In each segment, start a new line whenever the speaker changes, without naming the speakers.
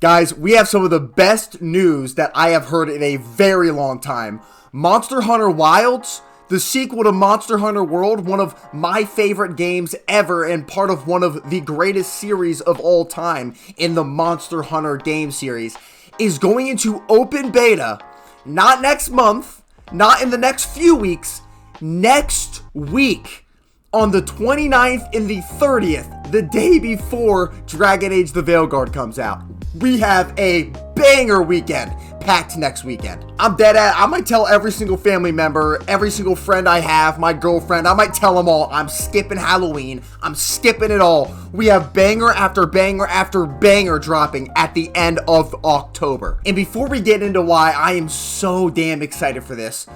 Guys, we have some of the best news that I have heard in a very long time. Monster Hunter Wilds, the sequel to Monster Hunter World, one of my favorite games ever and part of one of the greatest series of all time in the Monster Hunter game series, is going into open beta, not next month, not in the next few weeks, next week on the 29th and the 30th, the day before Dragon Age the Veilguard comes out. We have a banger weekend packed next weekend. I'm dead at, I might tell every single family member, every single friend I have, my girlfriend, I might tell them all, I'm skipping Halloween, I'm skipping it all. We have banger after banger after banger dropping at the end of October. And before we get into why I am so damn excited for this,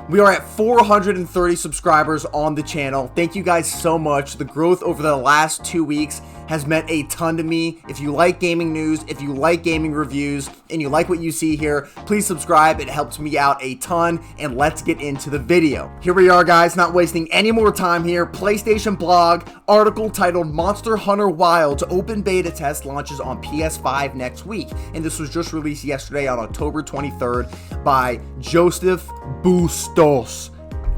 we are at 430 subscribers on the channel. Thank you guys so much. The growth over the last 2 weeks has meant a ton to me. If you like gaming news, if you like gaming reviews, and you like what you see here, please subscribe. It helps me out a ton, and let's get into the video. Here we are, guys, not wasting any more time here. PlayStation blog, article titled Monster Hunter Wilds Open Beta Test launches on PS5 next week. And this was just released yesterday on October 23rd by Joseph Bustos.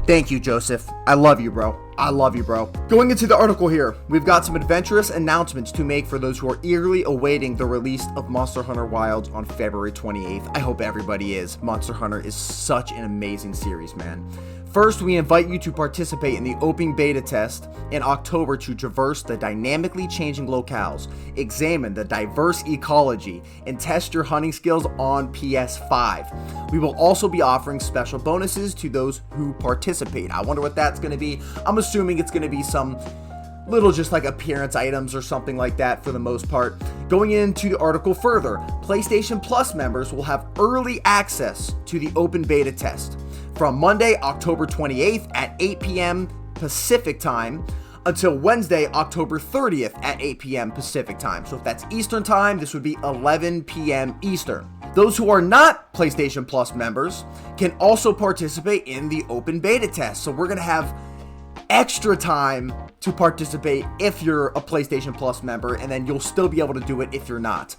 Thank you, Joseph. I love you, bro. I love you, bro. Going into the article here, we've got some adventurous announcements to make for those who are eagerly awaiting the release of Monster Hunter Wilds on February 28th. I hope everybody is. Monster Hunter is such an amazing series, man. First, we invite you to participate in the open beta test in October to traverse the dynamically changing locales, examine the diverse ecology, and test your hunting skills on PS5. We will also be offering special bonuses to those who participate. I wonder what that's going to be. I'm assuming it's going to be some little just like appearance items or something like that for the most part. Going into the article further, PlayStation Plus members will have early access to the open beta test from Monday, October 28th at 8 p.m. Pacific time until Wednesday, October 30th at 8 p.m. Pacific time. So if that's Eastern time, this would be 11 p.m. Eastern. Those who are not PlayStation Plus members can also participate in the open beta test. So we're going to have extra time to participate if you're a PlayStation Plus member, and then you'll still be able to do it if you're not.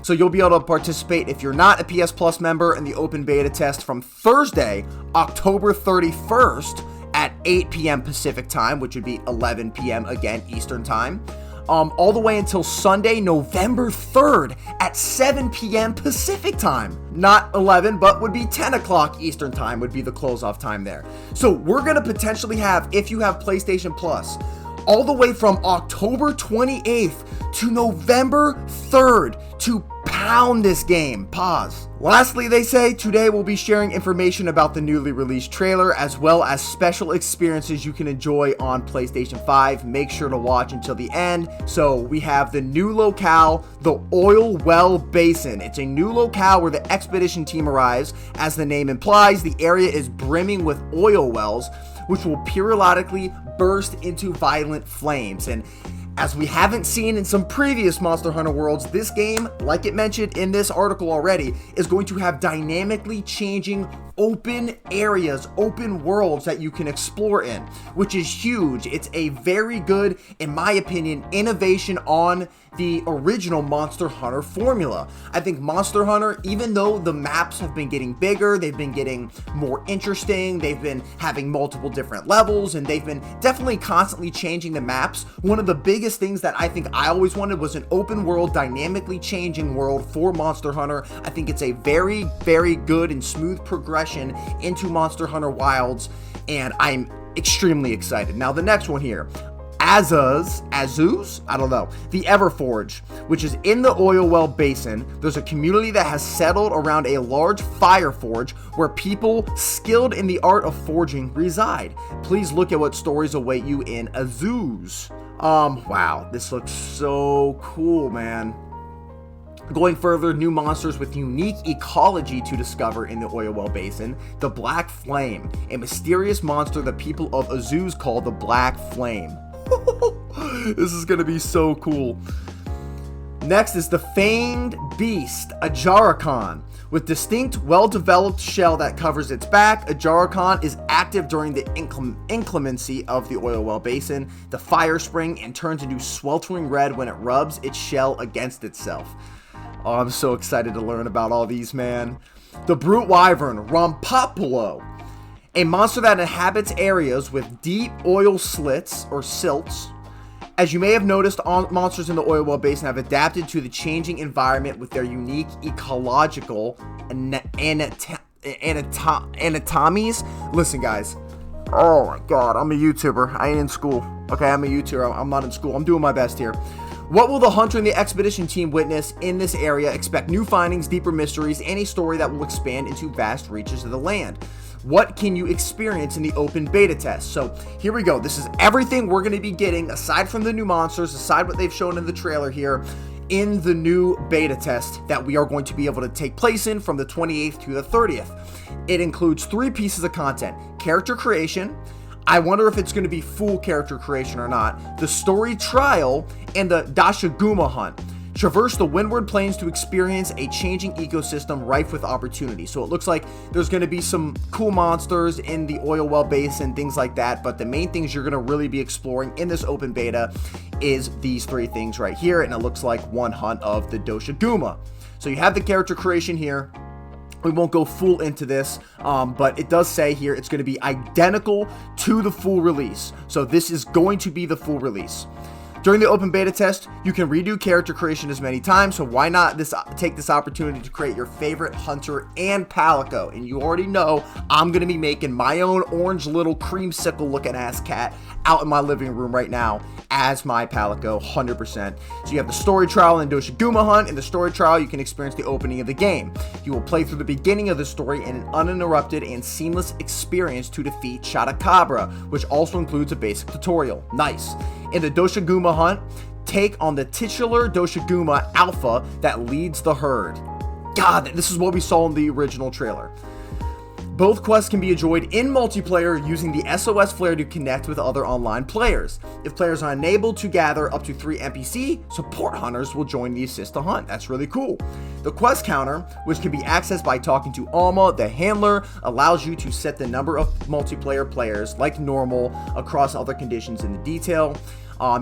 So you'll be able to participate if you're not a PS Plus member in the open beta test from Thursday, October 31st at 8 p.m. Pacific time, which would be 11 p.m. again Eastern time, all the way until Sunday, November 3rd at 7 p.m. Pacific time. Not 11, but would be 10 o'clock Eastern time would be the close-off time there. So we're going to potentially have, if you have PlayStation Plus, all the way from October 28th to November 3rd to pound this game. Pause. Lastly, they say, today we'll be sharing information about the newly released trailer as well as special experiences you can enjoy on PlayStation 5. Make sure to watch until the end. So we have the new locale, the Oilwell Basin. It's a new locale where the expedition team arrives. As the name implies, the area is brimming with oil wells, which will periodically burst into violent flames. And as we haven't seen in some previous Monster Hunter Worlds, this game, like it mentioned in this article already, is going to have dynamically changing open areas, open worlds that you can explore in, which is huge. It's a very good, in my opinion, innovation on the original Monster Hunter formula. I think Monster Hunter, even though the maps have been getting bigger, they've been getting more interesting, they've been having multiple different levels, and they've been definitely constantly changing the maps. One of the biggest things that I think I always wanted was an open world, dynamically changing world for Monster Hunter. I think it's a very, very good and smooth progression into Monster Hunter Wilds, and I'm extremely excited. Now, the next one here, Azuz? I don't know. The Everforge, which is in the Oilwell Basin. There's a community that has settled around a large fire forge where people skilled in the art of forging reside. Please look at what stories await you in Azuz. Wow, this looks so cool, man. Going further, new monsters with unique ecology to discover in the Oilwell Basin. The Black Flame, a mysterious monster the people of Azuz call the Black Flame. This is gonna be so cool. Next is the Fanged Beast, a Jarrakan. With distinct, well-developed shell that covers its back, a Jarrakan is active during the inclemency of the Oilwell Basin, the fire spring, and turns into sweltering red when it rubs its shell against itself. Oh, I'm so excited to learn about all these, man. The Brute Wyvern, Rompopolo. A monster that inhabits areas with deep oil slits or silts. As you may have noticed, monsters in the Oilwell Basin have adapted to the changing environment with their unique ecological anatomies. Listen, guys. Oh my god, I'm a YouTuber. I ain't in school. Okay, I'm a YouTuber. I'm not in school. I'm doing my best here. What will the hunter and the expedition team witness in this area? Expect new findings, deeper mysteries, and a story that will expand into vast reaches of the land. What can you experience in the open beta test? So here we go. This is everything we're going to be getting, aside from the new monsters, aside what they've shown in the trailer here, in the new beta test that we are going to be able to take place in from the 28th to the 30th. It includes 3 pieces of content: character creation, I wonder if it's going to be full character creation or not, the story trial, and the Dashaguma hunt. Traverse the windward plains to experience a changing ecosystem rife with opportunity. So it looks like there's going to be some cool monsters in the Oilwell Basin, things like that, but the main things you're going to really be exploring in this open beta is these 3 things right here, and it looks like one hunt of the Doshaguma. So you have the character creation here. We won't go full into this, but it does say here it's going to be identical to the full release. So this is going to be the full release. During the open beta test, you can redo character creation as many times, so why not take this opportunity to create your favorite hunter and palico? And you already know I'm going to be making my own orange little creamsicle looking ass cat out in my living room right now as my palico, 100%. So you have the story trial and Doshaguma hunt. In the story trial, you can experience the opening of the game. You will play through the beginning of the story in an uninterrupted and seamless experience to defeat Chotacabra, which also includes a basic tutorial. Nice. In the Doshaguma hunt, take on the titular Doshaguma alpha that leads the herd. God, this is what we saw in the original trailer. Both quests can be enjoyed in multiplayer using the SOS flare to connect with other online players. If players are unable to gather up to 3 NPC, support hunters will join the assist to hunt. That's really cool. The quest counter, which can be accessed by talking to Alma, the handler, allows you to set the number of multiplayer players like normal across other conditions in the detail.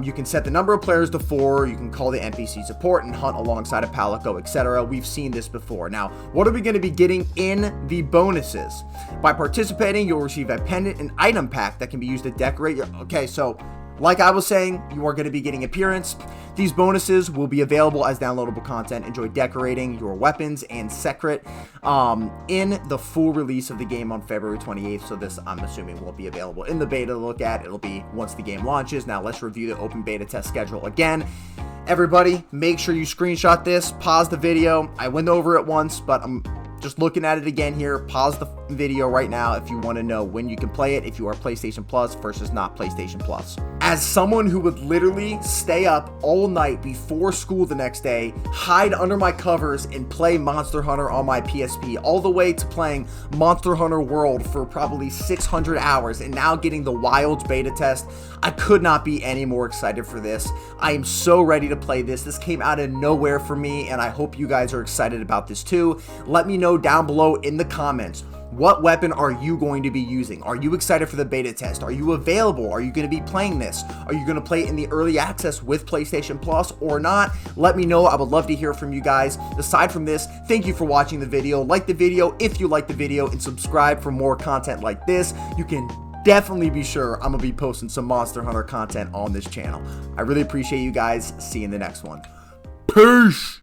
You can set the number of players to 4, you can call the NPC support and hunt alongside a palico, etc. We've seen this before. Now, what are we going to be getting in the bonuses? By participating, you'll receive a pendant and item pack that can be used to decorate your... Okay, so like I was saying, you are going to be getting appearance. These bonuses will be available as downloadable content. Enjoy decorating your weapons and secret in the full release of the game on February 28th. So this, I'm assuming, will be available in the beta to look at. It'll be once the game launches. Now let's review the open beta test schedule again. Everybody, make sure you screenshot this, pause the video. I went over it once, but I'm just looking at it again here. Pause the video right now if you want to know when you can play it, if you are PlayStation Plus versus not PlayStation Plus. As someone who would literally stay up all night before school the next day, hide under my covers and play Monster Hunter on my PSP, all the way to playing Monster Hunter World for probably 600 hours, and now getting the Wilds beta test, I could not be any more excited for this. I am so ready to play this. This came out of nowhere for me, and I hope you guys are excited about this too. Let me know down below in the comments, what weapon are you going to be using? Are you excited for the beta test? Are you available? Are you going to be playing this? Are you going to play it in the early access with PlayStation Plus or not? Let me know. I would love to hear from you guys. Aside from this, thank you for watching the video. Like the video if you like the video, and subscribe for more content like this. You can definitely be sure I'm going to be posting some Monster Hunter content on this channel. I really appreciate you guys. See you in the next one. Peace!